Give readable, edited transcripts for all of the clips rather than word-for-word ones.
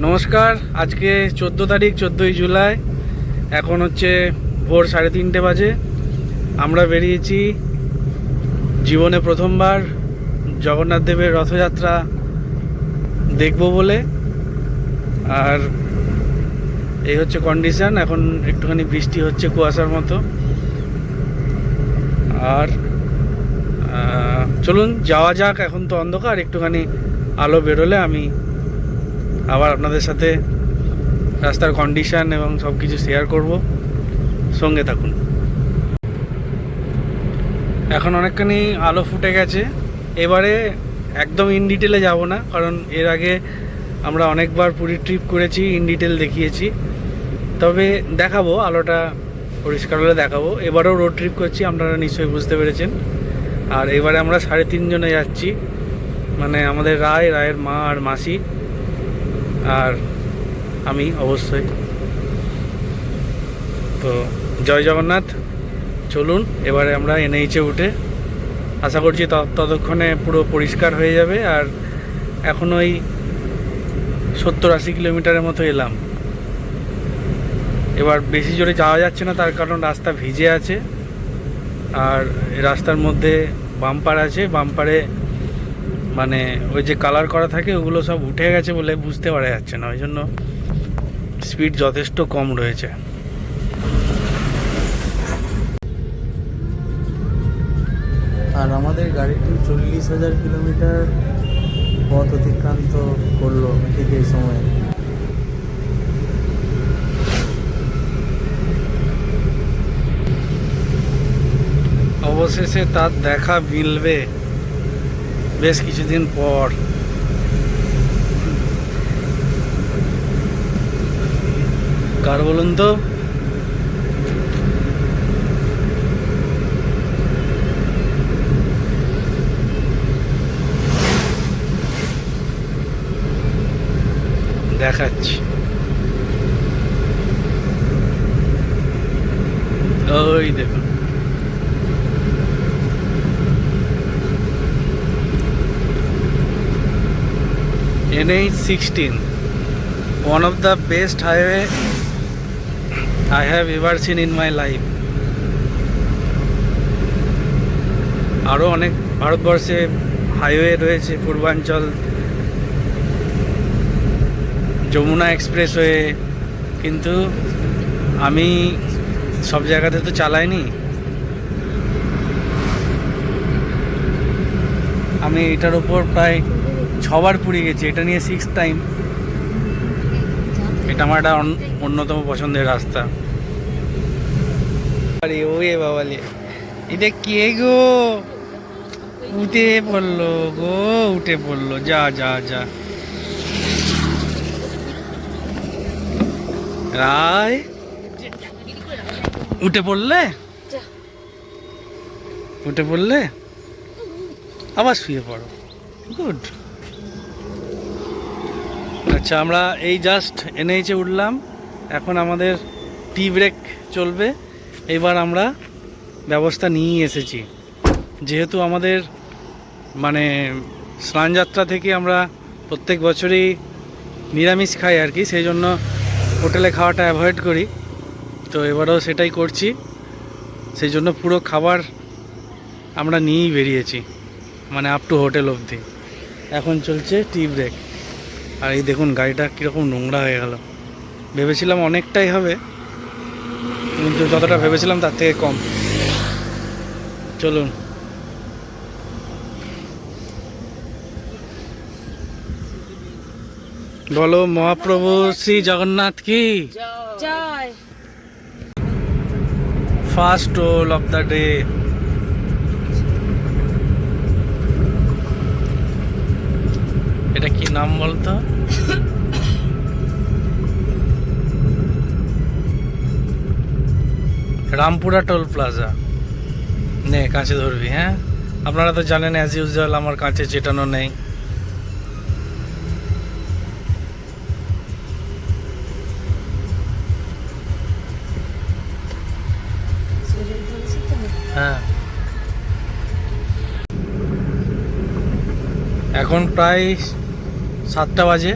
নমস্কার। আজকে 14 তারিখ, 14ই জুলাই। এখন হচ্ছে ভোর 3:30 বাজে। আমরা বেরিয়েছি জীবনে প্রথমবার জগন্নাথ দেবের রথযাত্রা দেখব বলে। আর এই হচ্ছে কন্ডিশন। এখন একটুখানি বৃষ্টি হচ্ছে, কুয়াশার মতো। আর চলুন যাওয়া যাক। এখন তো অন্ধকার, একটুখানি আলো বেরোলে আমি আবার আপনাদের সাথে রাস্তার কন্ডিশন এবং সব কিছু শেয়ার করব। সঙ্গে থাকুন। এখন অনেকখানি আলো ফুটে গেছে। এবারে একদম ইন ডিটেলে যাব না, কারণ এর আগে আমরা অনেকবার পুরী ট্রিপ করেছি, ইন ডিটেল দেখিয়েছি। তবে দেখাবো, আলোটা পরিষ্কার হলে দেখাবো। এবারেও রোড ট্রিপ করছি, আপনারা নিশ্চয়ই বুঝতে পেরেছেন। আর এবারে আমরা 3.5 জনে যাচ্ছি, মানে আমাদের রায়ের মা আর মাসি আর আমি অবশ্যই। তো জয় জগন্নাথ। চলুন এবারে আমরা এনএইচে উঠে, আশা করছি ততক্ষণে পুরো পরিষ্কার হয়ে যাবে। আর এখন ওই 70-80 কিলোমিটারের মতো এলাম। এবার বেশি জোরে যাওয়া যাচ্ছে না, তার কারণ রাস্তা ভিজে আছে। আর রাস্তার মধ্যে বাম্পার আছে, বাম্পারে মানে ওই যে কালার করা থাকে ওগুলো সব উঠে গেছে বলে বুঝতে পারা যাচ্ছে না, ওই জন্য স্পিড যথেষ্ট কম রয়েছে। আর আমাদের গাড়িটি 40,000 কিলোমিটার পথ অতিক্রান্ত করলো ঠিক এই সময়ে। অবশেষে তার দেখা মিলবে বেশ কিছুদিন পর। কার বলুন তো? দেখাচ্ছি, ওই দেখুন। NH16, one of the best highway I have ever seen in my life. আরও অনেক ভারতবর্ষে হাইওয়ে রয়েছে, পূর্বাঞ্চল, যমুনা এক্সপ্রেসওয়ে, কিন্তু আমি সব জায়গাতে তো চালাইনি। আমি এটার উপর প্রায় 6 বার পুরী গেছি, এটা নিয়ে 6th টাইম। এটা আমার একটা অন্যতম পছন্দের রাস্তা। আরে ওয়ে বাবালে, এটা কে গো? উঠে পড়লো গো, উঠে পড়লো। যা যা যা রায়, উঠে পড়লে, উঠে পড়লে, আবার শুয়ে পড়ো। গুড। আচ্ছা, আমরা এই জাস্ট এনএইচে উঠলাম। এখন আমাদের টি ব্রেক চলবে। এবার আমরা ব্যবস্থা নিয়েই এসেছি, যেহেতু আমাদের মানে স্নানযাত্রা থেকে আমরা প্রত্যেক বছরই নিরামিষ খাই আর কি, সেই জন্য হোটেলে খাওয়াটা অ্যাভয়েড করি। তো এবারেও সেটাই করছি, সেই জন্য পুরো খাবার আমরা নিয়েই বেরিয়েছি, মানে আপ টু হোটেল অবধি। এখন চলছে টি ব্রেক। আর এই দেখুন গাড়িটা কীরকম নোংরা হয়ে গেল। ভেবেছিলাম অনেকটাই হবে, কিন্তু যতটা ভেবেছিলাম তার থেকে কম। চলুন। বলো মহাপ্রভু শ্রী জগন্নাথ কি জয়। First toll of the day. এটা কি নাম বলতো? Rampura toll plaza. নে কাঁচে ধরবি। হ্যাঁ, আপনারা তো জানেন অ্যাজ ইউজুয়াল আমার কাঁচে চেটানো নেই। হ্যাঁ, এখন প্রায় 7টা বাজে।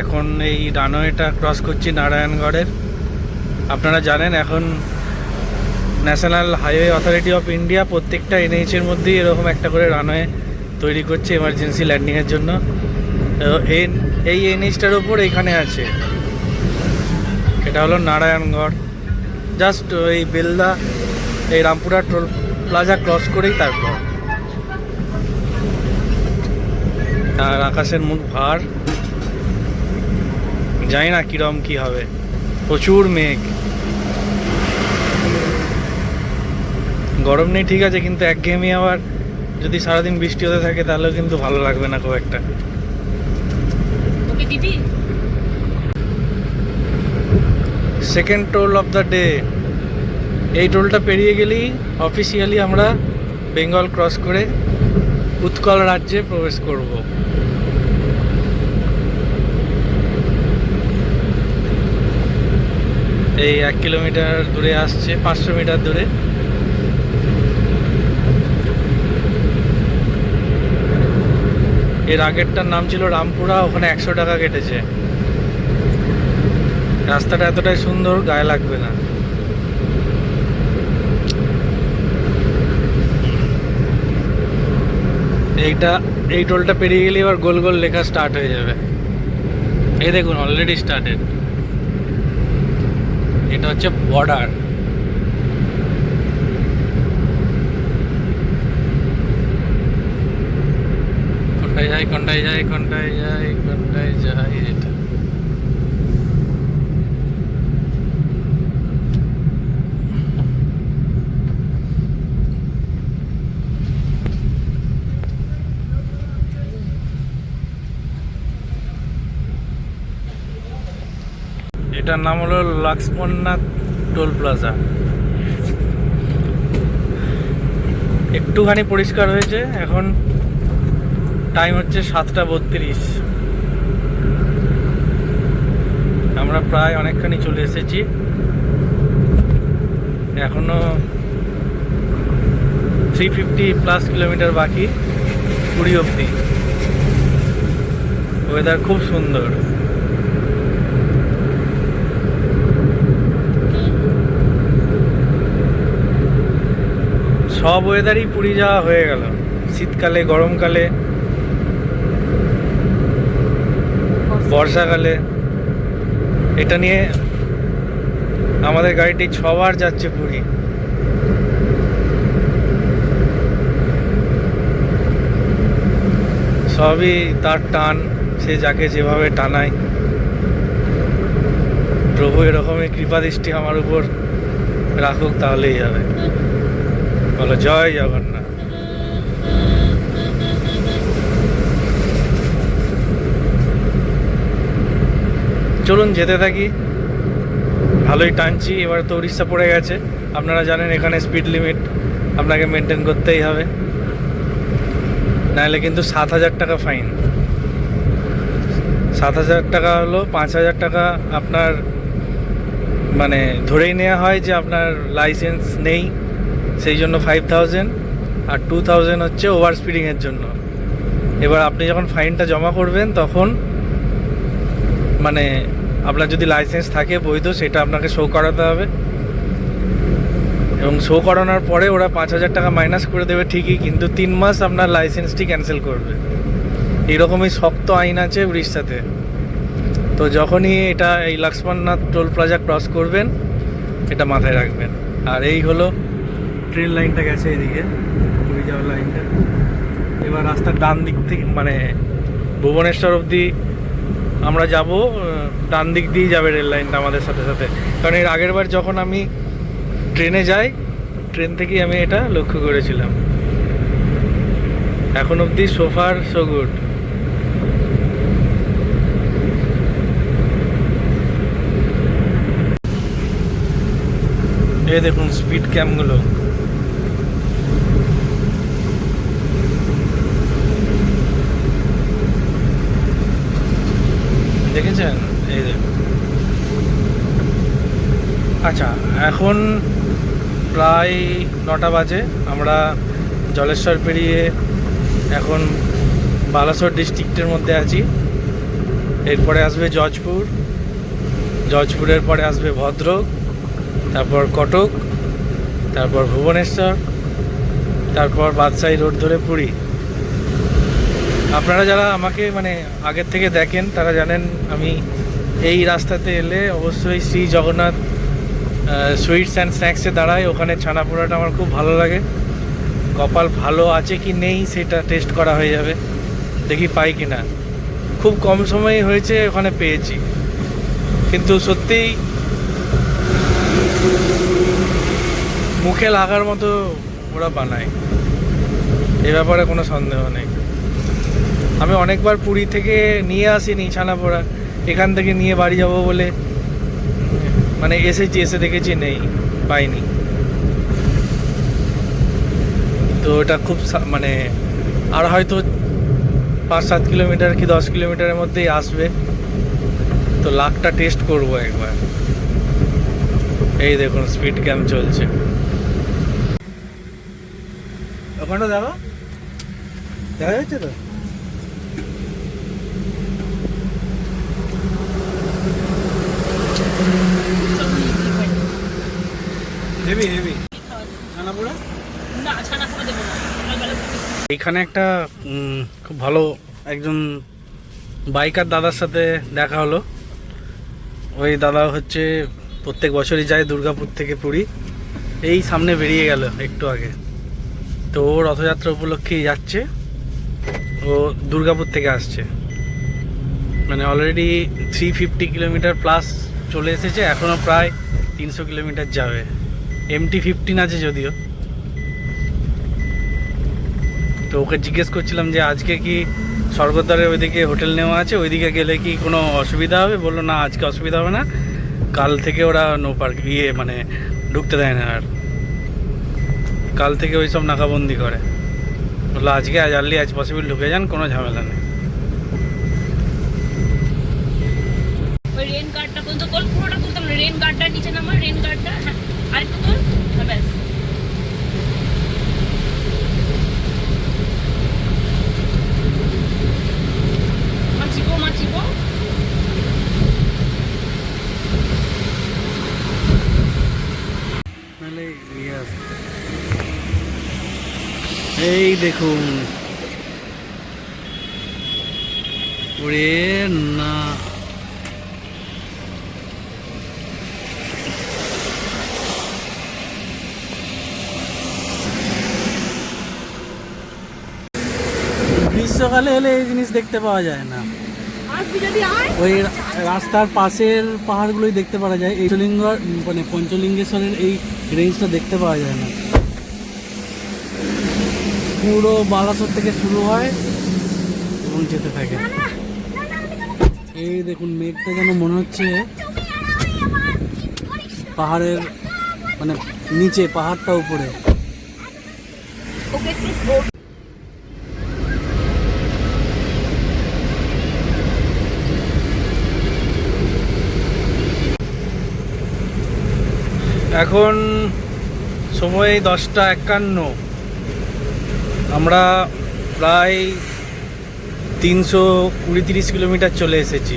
এখন এই রানওয়েটা ক্রস করছি নারায়ণগড়ের। আপনারা জানেন এখন national highway authority of India প্রত্যেকটা এনএইচের মধ্যেই এরকম একটা করে রানওয়ে তৈরি করছে এমার্জেন্সি ল্যান্ডিংয়ের জন্য। এই এনএইচটার ওপর এখানে আছে, এটা হলো নারায়ণগড়। জাস্ট ওই বেলদা এই রামপুরা টোল প্লাজা ক্রস করেই তারপর। আর আকাশের মুখ ভার, জানি না কিরম কি হবে, প্রচুর মেঘ। গরম নেই ঠিক আছে, কিন্তু একঘেয়েমি আবার যদি সারাদিন বৃষ্টি হতে থাকে তাহলেও কিন্তু ভালো লাগবে না খুব একটা। Second toll of the day. এই টোলটা পেরিয়ে গেলেই অফিসিয়ালি আমরা বেঙ্গল ক্রস করে উৎকল রাজ্যে প্রবেশ করব। এই 1 কিলোমিটার দূরে আসছে, 500 মিটার দূরে। এর আগেরটার নাম ছিল রামপুরা, ওখানে 100 টাকা কেটেছে। রাস্তাটা এতটাই সুন্দর, গায়ে লাগবে না। এই টোলটা পেরিয়ে গেলে এবার গোল গোল লেখা স্টার্ট হয়ে যাবে। এই দেখুন অলরেডি স্টার্টেড। এটা হচ্ছে বর্ডার। কোনটায় যাই কোনটায় যাই কোনটায় যাই কোনটায় যাই, এটা এটার নাম হলো লক্ষ্মণনাথ টোল প্লাজা। একটুখানি পরিষ্কার হয়েছে, এখন টাইম হচ্ছে 7:32। আমরা প্রায় অনেকখানি চলে এসেছি, এখনো 350+ কিলোমিটার বাকি পুরী অবধি। ওয়েদার খুব সুন্দর। সব ওয়েদারই পুরী যাওয়া হয়ে গেল, শীতকালে, গরমকালে, বর্ষাকালে। এটা নিয়ে আমাদের গাড়িটি 6 বার যাচ্ছে পুরী। সবই তার টান, সে যাকে যেভাবে টানায়। প্রভু এরকমই কৃপা দৃষ্টি আমার উপর রাখুক, তাহলেই হবে। বলো জয় জগন্নাথ। চলুন যেতে থাকি, ভালোই টানছি। এবার তো উড়িষ্যা পড়ে গেছে, আপনারা জানেন এখানে স্পিড লিমিট আপনাকে মেনটেন করতেই হবে, নাহলে কিন্তু 7,000 টাকা ফাইন। 7,000 টাকা হলো 5,000 টাকা আপনার মানে ধরেই নেওয়া হয় যে আপনার লাইসেন্স নেই, সেই জন্য 5,000, আর 2,000 হচ্ছে ওভার স্পিডিংয়ের জন্য। এবার আপনি যখন ফাইনটা জমা করবেন তখন মানে আপনার যদি লাইসেন্স থাকে বৈধ, সেটা আপনাকে শো করাতে হবে, এবং শো করানোর পরে ওরা 5,000 টাকা মাইনাস করে দেবে ঠিকই, কিন্তু 3 মাস আপনার লাইসেন্সটি ক্যান্সেল করবে। এইরকমই শক্ত আইন আছে উড়িষ্যাতে। তো যখনই এটা এই লক্ষ্মণনাথ টোল প্লাজা ক্রস করবেন, এটা মাথায় রাখবেন। আর এই হলো ট্রেন লাইনটা গেছে এদিকে, পুরী যাওয়ার লাইনটা। এবার রাস্তার ডান দিক থেকে মানে ভুবনেশ্বর অবধি আমরা যাব, ডান দিক দিয়েই যাবে রেল লাইনটা আমাদের সাথে সাথে। কারণ এর আগের বার যখন আমি ট্রেনে যাই, ট্রেন থেকেই আমি এটা লক্ষ্য করেছিলাম। এখন অবধি সো ফার সো গুড। এই দেখুন স্পিড ক্যাম্পগুলো, দেখেছেন? এই দেখুন। আচ্ছা, এখন প্রায় 9টা বাজে। আমরা জলেশ্বর পেরিয়ে এখন বালাসোর ডিস্ট্রিক্টের মধ্যে আছি। এরপরে আসবে জজপুর, জজপুরের পরে আসবে ভদ্রক, তারপর কটক, তারপর ভুবনেশ্বর, তারপর বাদশাহী রোড ধরে পুরী। আপনারা যারা আমাকে মানে আগের থেকে দেখেন তারা জানেন আমি এই রাস্তাতে এলে অবশ্যই শ্রী জগন্নাথ সুইটস অ্যান্ড স্ন্যাক্সে দাঁড়াই। ওখানে ছানা পোড়াটা আমার খুব ভালো লাগে। কপাল ভালো আছে কি নেই সেটা টেস্ট করা হয়ে যাবে, দেখি পাই কি না। খুব কম সময়ে হয়েছে, ওখানে পেয়েছি, কিন্তু সত্যিই মুখে লাগার মতো ওরা বানায়, এ ব্যাপারে কোনো সন্দেহ নেই। আমি অনেকবার পুরী থেকে নিয়ে আসিনি ছানা পোড়া, এখান থেকে নিয়ে বাড়ি যাব বলে মানে এসে দেখেছি নেই, পাইনি। তো এটা খুব মানে আর হয়তো 5-7 কিলোমিটার কি 10 কিলোমিটারের মধ্যেই আসবে, তো লাকটা টেস্ট করব একবার। এই দেখুন স্পিড ক্যাম্প চলছে, ওখানটা দেখো, দেখা যাচ্ছে তো। হেভি হেভি ছানা পোড়া। এখানে একটা খুব ভালো একজন বাইকার দাদার সাথে দেখা হলো। ওই দাদা হচ্ছে প্রত্যেক বছরই যায় দুর্গাপুর থেকে পুরী, এই সামনে বেরিয়ে গেল একটু আগে। তো ও রথযাত্রা উপলক্ষেই যাচ্ছে, ও দুর্গাপুর থেকে আসছে, মানে অলরেডি 350 কিলোমিটার প্লাস চলে এসেছে, এখনও প্রায় 300 কিলোমিটার যাবে। MT-15 আছে যদিও। তো ওকে জিজ্ঞেস করছিলাম যে আজকে কি স্বর্গদ্বারের ওইদিকে হোটেল নেওয়া আছে, ওইদিকে গেলে কি কোনো অসুবিধা হবে? বললো না, আজকে অসুবিধা হবে না, কাল থেকে ওরা নো পার্ক মানে ঢুকতে দেয় না, আর কাল থেকে ওই সব নাকাবন্দি করে। বললো আজকে আর্লি আজ পসিবল ঢুকে যান, কোনো ঝামেলা নেই। ওই রেন গার্ডটা পর্যন্ত কল, পুরোটা তুলতাম না, রেন গার্ডটার নিচে নামা, রেন গার্ডটা হ্যাঁ আরেকটু তুল, হ্যাঁ ব্যাস। মাছিবো এই দেখুন, ওরে না, গ্রীষ্মকালে এলে এই জিনিস দেখতে পাওয়া যায় না। ওই রাস্তার পাশের পাহাড়গুলোই দেখতে পাওয়া যায়, এই মানে পঞ্চলিঙ্গেশ্বরের এই রেঞ্জটা দেখতে পাওয়া যায় না। পুরো বালাসোর থেকে শুরু হয় এবং যেতে থাকে। এই দেখুন মেঘটা যেন মনে হচ্ছে পাহাড়ের মানে নিচে, পাহাড়টা উপরে। এখন সময় 10:51, আমরা প্রায় 320-30 কিলোমিটার চলে এসেছি,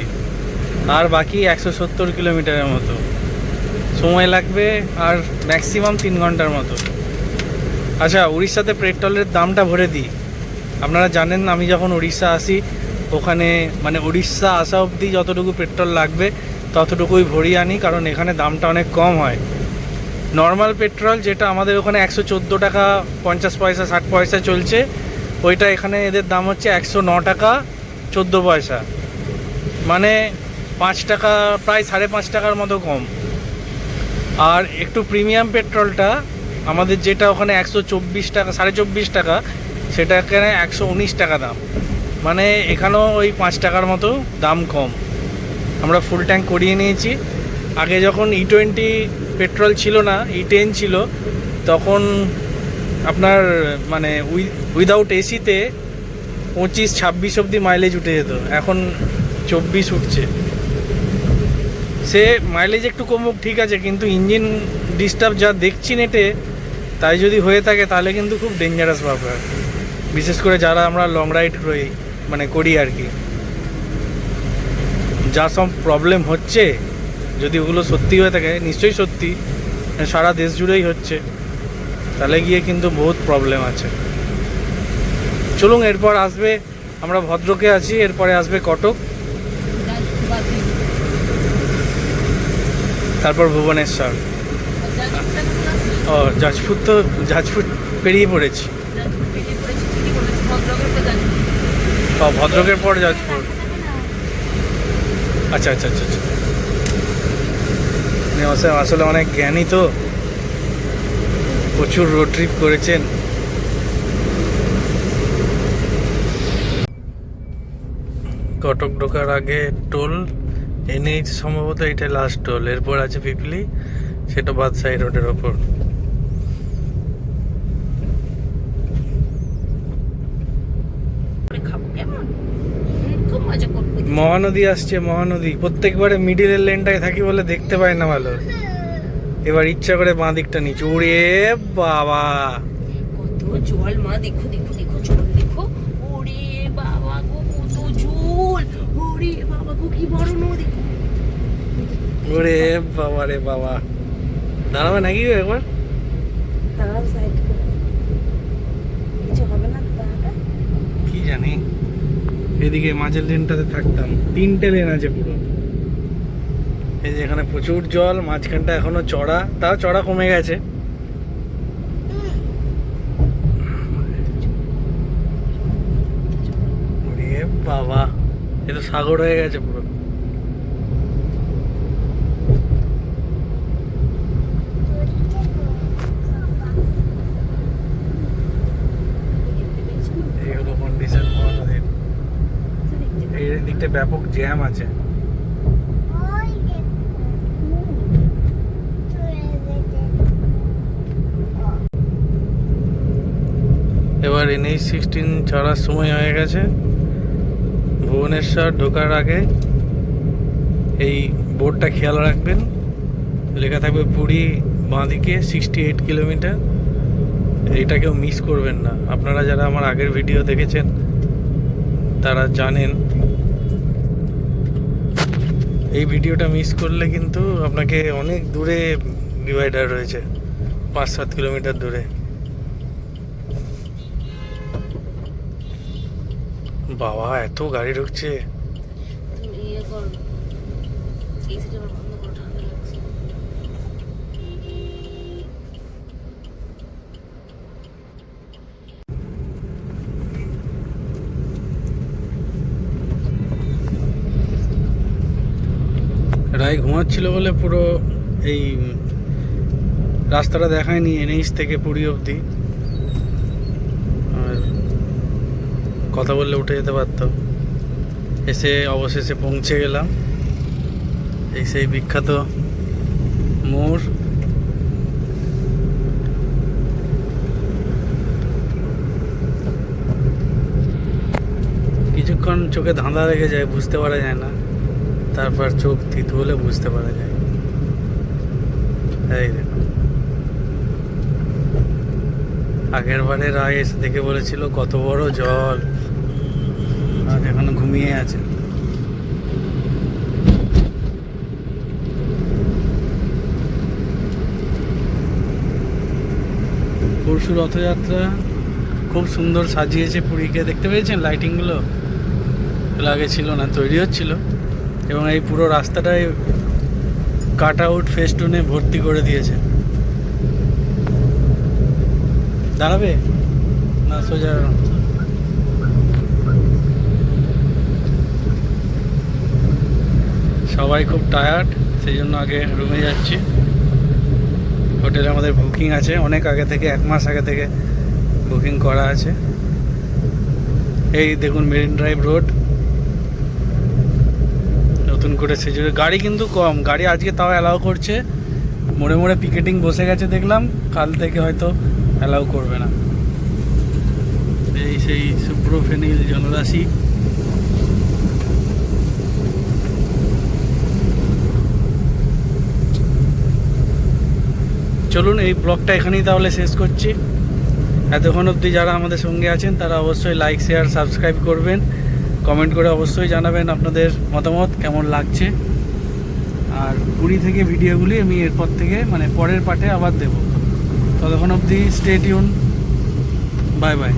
আর বাকি 170 কিলোমিটারের মতো সময় লাগবে, আর ম্যাক্সিমাম 3 ঘন্টার মতো। আচ্ছা, উড়িষ্যাতে পেট্রোলের দামটা ভরে দিই। আপনারা জানেন আমি যখন উড়িষ্যা আসি, ওখানে মানে উড়িষ্যা আসা অবধি যতটুকু পেট্রোল লাগবে ততটুকুই ভরিয়ে আনি, কারণ এখানে দামটা অনেক কম হয়। নর্মাল পেট্রোল যেটা আমাদের ওখানে 114 টাকা 50 পয়সা 60 পয়সা চলছে, ওইটা এখানে এদের দাম হচ্ছে 109 টাকা 14 পয়সা, মানে 5 টাকা, প্রায় 5.5 টাকার মতো কম। আর একটু প্রিমিয়াম পেট্রোলটা আমাদের যেটা ওখানে 124 টাকা 24.5 টাকা, সেটা এখানে 119 টাকা দাম, মানে এখানেও ওই 5 টাকার মতো দাম কম। আমরা ফুল ট্যাঙ্ক করিয়ে নিয়েছি। আগে যখন E20 পেট্রোল ছিল না, E10 ছিল, তখন আপনার মানে উইদাউট এসিতে 25-26 অবধি মাইলেজ উঠে যেত, এখন 24 উঠছে। সে মাইলেজ একটু কমুক ঠিক আছে, কিন্তু ইঞ্জিন ডিস্টার্ব যা দেখছি নেটে, তাই যদি হয়ে থাকে তাহলে কিন্তু খুব ডেঞ্জারাস ব্যাপার, বিশেষ করে যারা আমরা লং রাইড মানে করি আর কি। যা সব প্রবলেম হচ্ছে, যদি ওগুলো সত্যি হয়ে থাকে, নিশ্চয়ই সত্যি, সারা দেশ জুড়েই হচ্ছে, তাহলে গিয়ে কিন্তু বহুত প্রবলেম আছে। চলুন, এরপর আসবে, আমরা ভদ্রকে আছি, এরপরে আসবে কটক, তারপর ভুবনেশ্বর। ও যাজপুর, তো যাজপুর পেরিয়ে পড়েছি। ও ভদ্রকের পর যাজপুর। আচ্ছা আচ্ছা আচ্ছা আচ্ছা। আসলে অনেক জ্ঞানী তো, প্রচুর রোড ট্রিপ করেছেন। কটক ঢোকার আগে টোল এনএইচ, সম্ভবত এটা লাস্ট টোল, এরপর আছে পিপলি, সেটা বাদশাহী রোডের ওপর। মহানদী আসছে, মহানদী। প্রত্যেকবারে মিডিলের লেনটায় থাকি বলে দেখতে পাই না ভালো, এবার ইচ্ছা করে বাঁ দিকটা নিচে। ওরে বাবা, কত জল মা, দেখো দেখো দেখো, জল দেখো। ওরে বাবা গো, কত জল। ওরে বাবা গো, কি বড় নদী। ওরে বাবা রে বাবা। দাঁড়াবে নাকি একবার? তার সাইড কিছু হবে না দাঁড়াটা। কি জানি, এদিকে মাঝের লেনটাতে থাকতাম, 3টে লেন আছে পুরো। এই যে এখানে প্রচুর জল, মাঝখানটা এখনো চড়া, তাও চড়া কমে গেছে। ওরে বাবা, এ তো সাগর হয়ে গেছে পুরো। এই হলো কন্ডিশন মহানদীর। এই দিকটা ব্যাপক জ্যাম আছে। এবার NH 16 ছাড়ার সময় হয়ে গেছে। ভুবনেশ্বর ঢোকার আগে এই বোর্ডটা খেয়াল রাখবেন, লেখা থাকবে পুরী বাঁদিকে 68 কিলোমিটার। এইটা কেউ মিস করবেন না। আপনারা যারা আমার আগের ভিডিও দেখেছেন তারা জানেন, এই ভিডিওটা মিস করলে কিন্তু আপনাকে অনেক দূরে ডিভাইডার রয়েছে, 5-7 কিলোমিটার দূরে। বাবা, এত গাড়ি ঢুকছে। ইয়ে কর, এসিটা বন্ধ করো, ঠান্ডা লাগছে। রায় ঘুমাচ্ছিল বলে পুরো এই রাস্তাটা দেখায়নি NH থেকে পুরী অবধি, আর কথা বললে উঠে যেতে পারতো। এসে অবশেষে পৌঁছে গেলাম এই সেই বিখ্যাত মোড়। কিছুক্ষণ চোখে ধাঁধা লেগে যায়, বুঝতে পারা যায় না, তারপর চোখ থিতু হলে বুঝতে পারা যায়। এই দেখুন, আগের বারে রায় এসে দেখে বলেছিল কত বড় জল, আর এখনো ঘুমিয়ে আছে। পরশু রথযাত্রা খুব সুন্দর সাজিয়েছে পুরীকে, দেখতে পেয়েছেন লাইটিংগুলো? আগে ছিল না, তৈরি হচ্ছিল। এবং এই পুরো রাস্তাটাই কাট আউট ফেস্টুনে ভর্তি করে দিয়েছে। দাঁড়াবে না সোজা? সবাই খুব টায়ার্ড, সেই জন্য আগে রুমে যাচ্ছি। হোটেলে আমাদের বুকিং আছে অনেক আগে থেকে, 1 মাস আগে থেকে বুকিং করা আছে। এই দেখুন মেরিন ড্রাইভ রোড নতুন করে সেজুরে। গাড়ি কিন্তু কম, গাড়ি আজকে তাও অ্যালাউ করছে। মোড়ে মোড়ে পিকেটিং বসে গেছে দেখলাম, কাল থেকে হয়তো অ্যালাউ করবে না। এই সেই শুভ্র ফেনীল জলরাশি। চলুন, এই ব্লগটা এখানেই তাহলে শেষ করছি। এতক্ষণ অবধি যারা আমাদের সঙ্গে আছেন তারা অবশ্যই লাইক, শেয়ার, সাবস্ক্রাইব করবেন। কমেন্ট করে অবশ্যই জানাবেন আপনাদের মতামত কেমন লাগছে। আর পুরী থেকে ভিডিওগুলি আমি এরপর থেকে মানে পরের পার্টে আবার দেবো। ততক্ষণ অবধি স্টে টিউন, বাই বাই।